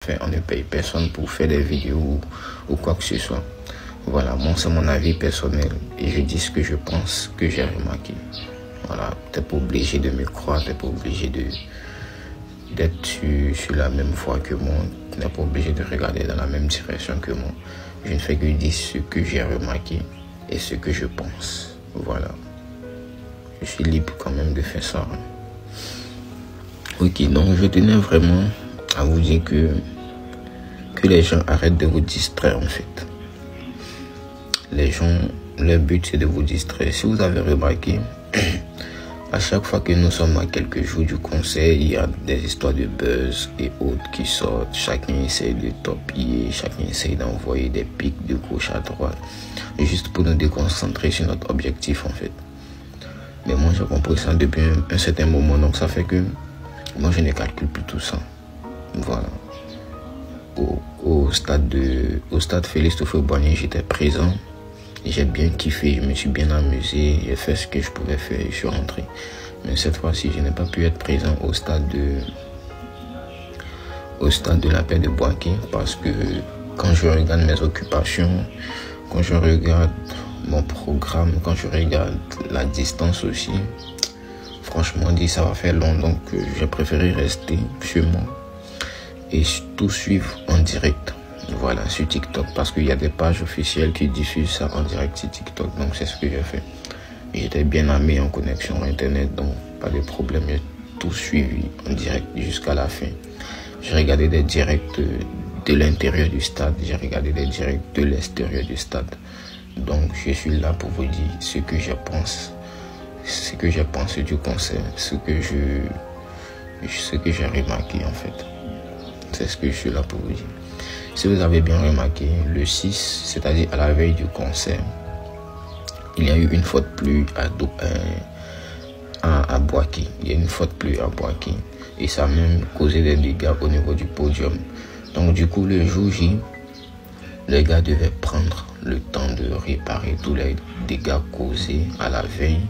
On ne paye personne pour faire des vidéos ou quoi que ce soit. Voilà, moi c'est mon avis personnel et je dis ce que je pense, que j'ai remarqué. Voilà, t'es pas obligé de me croire, t'es pas obligé d'être sur la même voie que moi, tu n'es pas obligé de regarder dans la même direction que moi. Je ne fais que dire ce que j'ai remarqué et ce que je pense. Voilà, je suis libre quand même de faire ça. Ok, donc je tenais vraiment à vous dire que les gens arrêtent de vous distraire en fait. Les gens, leur but c'est de vous distraire. Si vous avez remarqué, à chaque fois que nous sommes à quelques jours du concert, il y a des histoires de buzz et autres qui sortent. Chacun essaie de torpiller, chacun essaie d'envoyer des pics de gauche à droite, juste pour nous déconcentrer sur notre objectif en fait. Mais moi j'ai compris ça depuis un certain moment, donc ça fait que moi je ne calcule plus tout ça. Voilà. Au stade Félix Houphouët-Boigny, j'étais présent. J'ai bien kiffé, je me suis bien amusé, j'ai fait ce que je pouvais faire et je suis rentré. Mais cette fois-ci, je n'ai pas pu être présent au stade de la paix de Boaké parce que quand je regarde mes occupations, quand je regarde mon programme, quand je regarde la distance aussi, franchement dit ça va faire long, donc j'ai préféré rester chez moi et tout suivre en direct. Voilà, sur TikTok, parce qu'il y a des pages officielles qui diffusent ça en direct sur TikTok, donc c'est ce que j'ai fait. J'étais bien armé en connexion internet, donc pas de problème, j'ai tout suivi en direct jusqu'à la fin. J'ai regardé des directs de l'intérieur du stade, j'ai regardé des directs de l'extérieur du stade. Donc je suis là pour vous dire ce que je pense, ce que j'ai pensé du concert, ce que j'ai remarqué en fait. C'est ce que je suis là pour vous dire. Si vous avez bien remarqué, le 6, c'est-à-dire à la veille du concert, il y a eu une faute pluie à Boaké. Il y a une faute pluie à Boaké et ça a même causé des dégâts au niveau du podium. Donc du coup, le jour J, les gars devaient prendre le temps de réparer tous les dégâts causés à la veille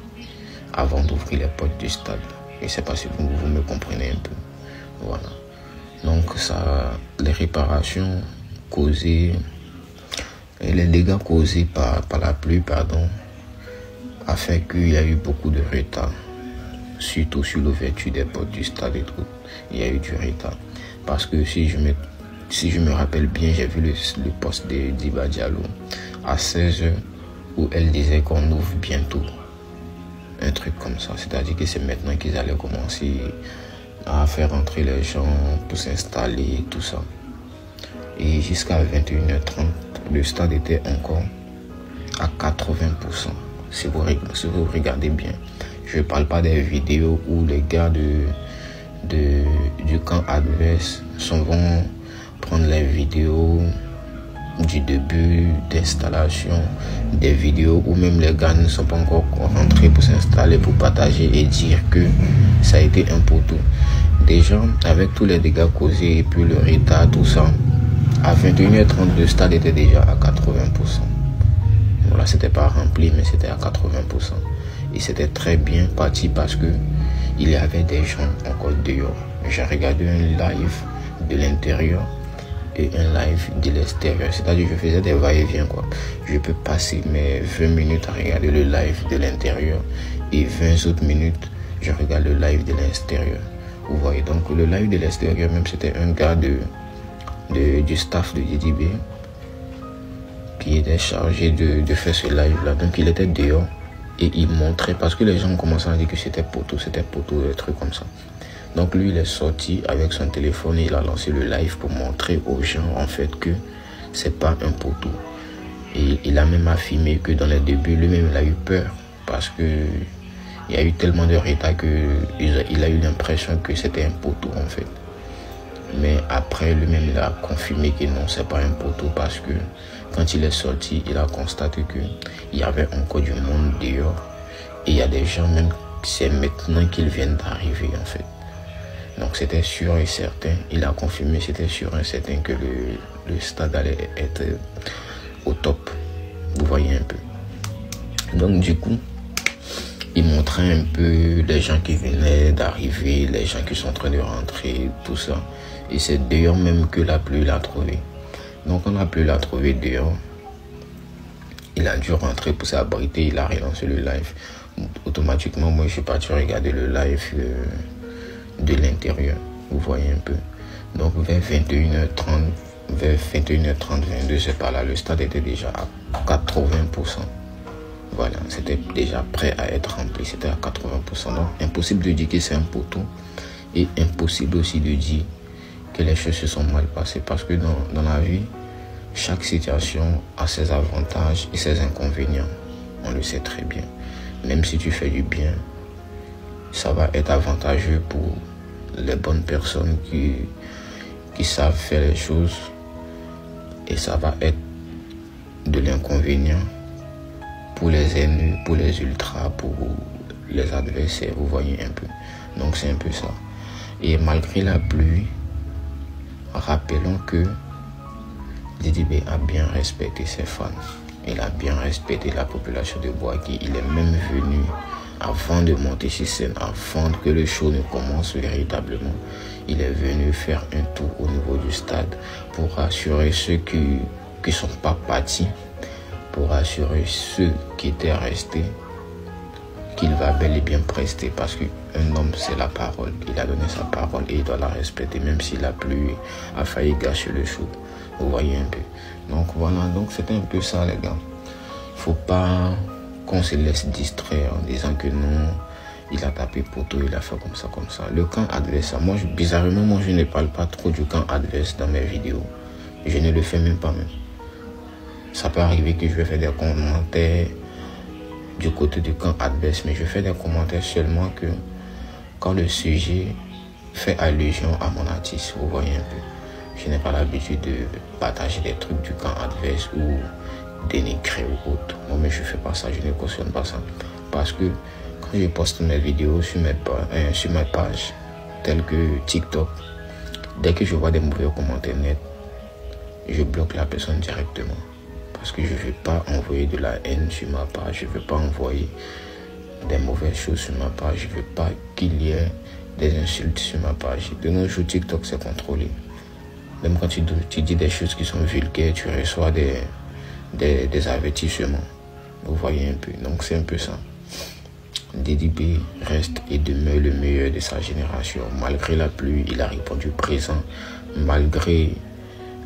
avant d'ouvrir les portes du stade. Je ne sais pas si vous me comprenez un peu. Voilà. Donc ça, les réparations causées, les dégâts causés par la pluie, a fait qu'il y a eu beaucoup de retard, surtout sur l'ouverture des portes du stade et tout. Il y a eu du retard. Parce que si je me rappelle bien, j'ai vu le post de Diba Diallo à 16h où elle disait qu'on ouvre bientôt. Un truc comme ça. C'est-à-dire que c'est maintenant qu'ils allaient commencer à faire entrer les gens pour s'installer, tout ça. Et jusqu'à 21h30, le stade était encore à 80%. Si vous regardez bien, je ne parle pas des vidéos où les gars du camp adverse vont prendre les vidéos du début d'installation, des vidéos où même les gars ne sont pas encore rentrés pour s'installer, pour partager et dire que ça a été un poteau. Déjà, avec tous les dégâts causés et puis le retard, tout ça, à 21h30, le stade était déjà à 80%. Voilà, c'était pas rempli, mais c'était à 80%. Et c'était très bien parti parce que il y avait des gens encore dehors. J'ai regardé un live de l'intérieur et un live de l'extérieur. C'est-à-dire que je faisais des va-et-vient quoi. Je peux passer mes 20 minutes à regarder le live de l'intérieur et 20 autres minutes, je regarde le live de l'extérieur. Vous voyez, donc le live de l'extérieur, même c'était un gars du staff de DDB qui était chargé de faire ce live-là. Donc il était dehors et il montrait, parce que les gens commençaient à dire que c'était poteau, des trucs comme ça. Donc lui, il est sorti avec son téléphone et il a lancé le live pour montrer aux gens en fait que c'est pas un poteau. Et il a même affirmé que dans les débuts, lui-même, il a eu peur parce que il y a eu tellement de retard qu'il a eu l'impression que c'était un poteau en fait. Mais après, lui-même, il a confirmé que non, c'est pas un poteau parce que quand il est sorti, il a constaté qu'il y avait encore du monde dehors. Et il y a des gens, même, c'est maintenant qu'ils viennent d'arriver en fait. Donc c'était sûr et certain, il a confirmé, c'était sûr et certain que le stade allait être au top. Vous voyez un peu. Donc du coup, il montrait un peu les gens qui venaient d'arriver, les gens qui sont en train de rentrer, tout ça. Et c'est dehors même que la pluie l'a trouvé. Donc on a pu la trouver dehors. Il a dû rentrer pour s'abriter, il a relancé le live. Automatiquement, moi je suis parti regarder le live de l'intérieur. Vous voyez un peu. Donc vers 21h30, vers 21h30, 22, c'est par là, le stade était déjà à 80%. Voilà, c'était déjà prêt à être rempli, c'était à 80%. Donc impossible de dire que c'est un poteau et impossible aussi de dire que les choses se sont mal passées, parce que dans la vie, chaque situation a ses avantages et ses inconvénients. On le sait très bien. Même si tu fais du bien, ça va être avantageux pour les bonnes personnes qui savent faire les choses, et ça va être de l'inconvénient pour les ennemis, pour les ultras, pour les adversaires. Vous voyez un peu. Donc c'est un peu ça. Et malgré la pluie, rappelons que Didi B a bien respecté ses fans. Il a bien respecté la population de Boaké. Il est même venu avant de monter sur scène, avant que le show ne commence véritablement. Il est venu faire un tour au niveau du stade pour rassurer ceux qui ne sont pas partis, pour rassurer ceux qui étaient restés qu'il va bel et bien prester, parce qu'un homme c'est la parole. Il a donné sa parole et il doit la respecter, même si la pluie a failli gâcher le show. Vous voyez un peu. Donc voilà, donc c'était un peu ça les gars. Faut pas qu'on se laisse distraire en disant que non, il a tapé poteau, il a fait comme ça. Le camp adverse, moi bizarrement, je ne parle pas trop du camp adverse dans mes vidéos. Je ne le fais même pas même. Ça peut arriver que je vais faire des commentaires du côté du camp adverse, mais je fais des commentaires seulement que quand le sujet fait allusion à mon artiste. Vous voyez un peu. Je n'ai pas l'habitude de partager des trucs du camp adverse ou dénigrer ou autre. Non, mais je ne fais pas ça, je ne cautionne pas ça. Parce que quand je poste mes vidéos sur ma page, telles que TikTok, dès que je vois des mauvais commentaires nets, je bloque la personne directement. Parce que je ne veux pas envoyer de la haine sur ma page, je ne veux pas envoyer des mauvaises choses sur ma page, je ne veux pas qu'il y ait des insultes sur ma page. De nos jours, TikTok, c'est contrôlé. Même quand tu dis des choses qui sont vulgaires, tu reçois des avertissements. Vous voyez un peu. Donc c'est un peu ça. Didi B reste et demeure le meilleur de sa génération. Malgré la pluie, il a répondu présent. Malgré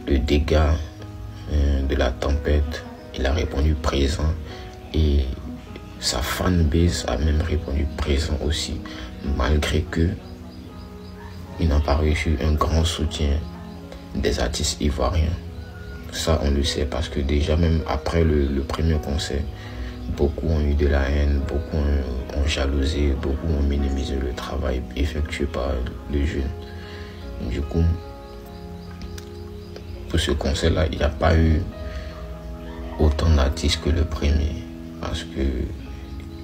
le dégât de la tempête, il a répondu présent. Et sa fanbase a même répondu présent aussi. Malgré que il n'a pas reçu un grand soutien des artistes ivoiriens. Ça on le sait, parce que déjà même après le premier concert, beaucoup ont eu de la haine, beaucoup ont jalousé, beaucoup ont minimisé le travail effectué par le jeune. Du coup, pour ce concert là, il n'y a pas eu autant d'artistes que le premier, parce que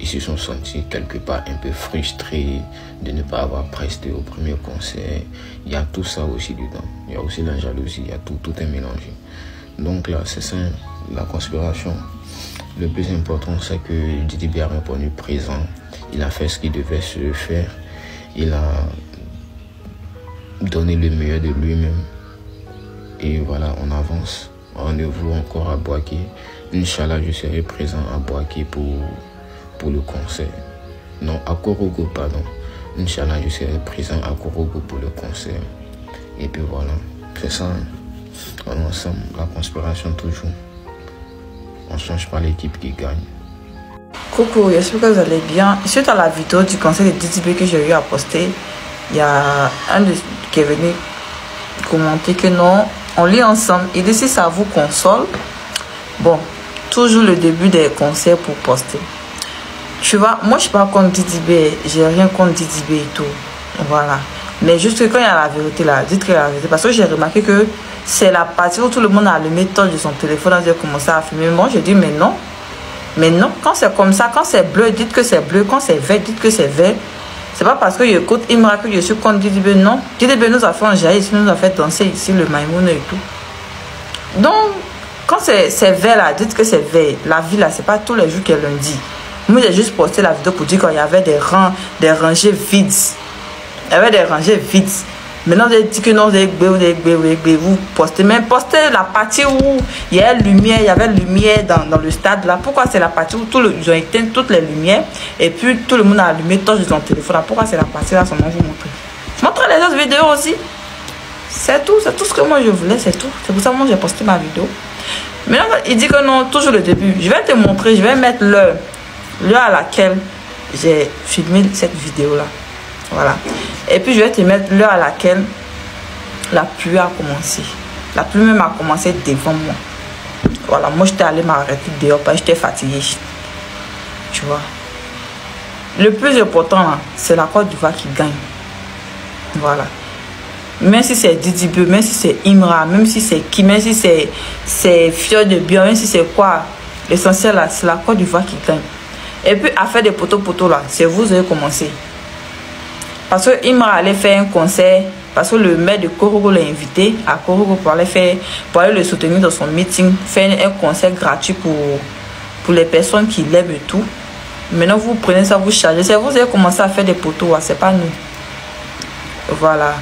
ils se sont sentis quelque part un peu frustrés de ne pas avoir presté au premier concert. Il y a tout ça aussi dedans. Il y a aussi la jalousie, il y a tout est mélangé. Donc là, c'est ça, la conspiration. Le plus important, c'est que Didi B a répondu présent. Il a fait ce qu'il devait se faire. Il a donné le meilleur de lui-même. Et voilà, on avance. Rendez-vous encore à Boaké. Inch'Allah, je serai présent à Boaké pour le concert. Non, à Korogo, pardon. Inch'Allah, je serai présent à Korogo pour le concert. Et puis voilà, c'est ça. On est ensemble, la conspiration toujours. On ne change pas l'équipe qui gagne. Coucou, j'espère que vous allez bien. Suite à la vidéo du concert de Didi B que j'ai eu à poster, il y a un qui est venu commenter que non, on lit ensemble. Et dit si ça vous console, bon, toujours le début des concerts pour poster. Tu vois, moi je suis pas contre Didi B, j'ai rien contre Didi B et tout. Voilà. Mais juste que quand il y a la vérité là, dites qu'il y a la vérité. Parce que j'ai remarqué que c'est la partie où tout le monde a allumé torche de son téléphone et a commencé à filmer. Moi je dis mais non. Mais non, quand c'est comme ça, quand c'est bleu, dites que c'est bleu. Quand c'est vert, dites que c'est vert. C'est pas parce que j'écoute Imra que je suis contre Didi B, non. Didi B nous a fait enjailler ici, nous a fait danser ici le Maïmoun et tout. Donc, quand c'est vert là, dites que c'est vert. La vie là, c'est pas tous les jours qu'elle lundi. Moi j'ai juste posté la vidéo pour dire qu'il y avait des rangées vides. Il y avait des rangées vides. Maintenant, vous avez dit que non, vous avez vous postez. Mais postez la partie où il y a lumière, il y avait lumière dans le stade là. Pourquoi c'est la partie où ils ont éteint toutes les lumières et puis tout le monde a allumé torche de son téléphone là. Pourquoi c'est la partie là seulement vous montrer? Montrez les autres vidéos aussi. C'est tout ce que moi je voulais, c'est tout. C'est pour ça que moi j'ai posté ma vidéo. Maintenant, il dit que non, toujours le début. Je vais te montrer, je vais mettre l'heure à laquelle j'ai filmé cette vidéo là. Voilà. Et puis je vais te mettre l'heure à laquelle la pluie a commencé. La pluie même a commencé devant moi. Voilà, moi j'étais allée m'arrêter dehors parce que j'étais fatiguée. Tu vois. Le plus important, c'est la Côte d'Ivoire qui gagne. Voilà. Même si c'est Didi Beu, même si c'est Imra, même si c'est qui, même si c'est Fior de Bion, même si c'est quoi, l'essentiel là, c'est la Côte d'Ivoire qui gagne. Et puis à faire des poteaux là, c'est vous avez commencé. Parce que Imra allait faire un concert, parce que le maire de Korogo l'a invité à Korogo pour aller le soutenir dans son meeting, faire un concert gratuit pour les personnes qui l'aiment et tout. Maintenant vous prenez ça, vous chargez, c'est vous avez commencé à faire des poteaux, c'est pas nous. Voilà.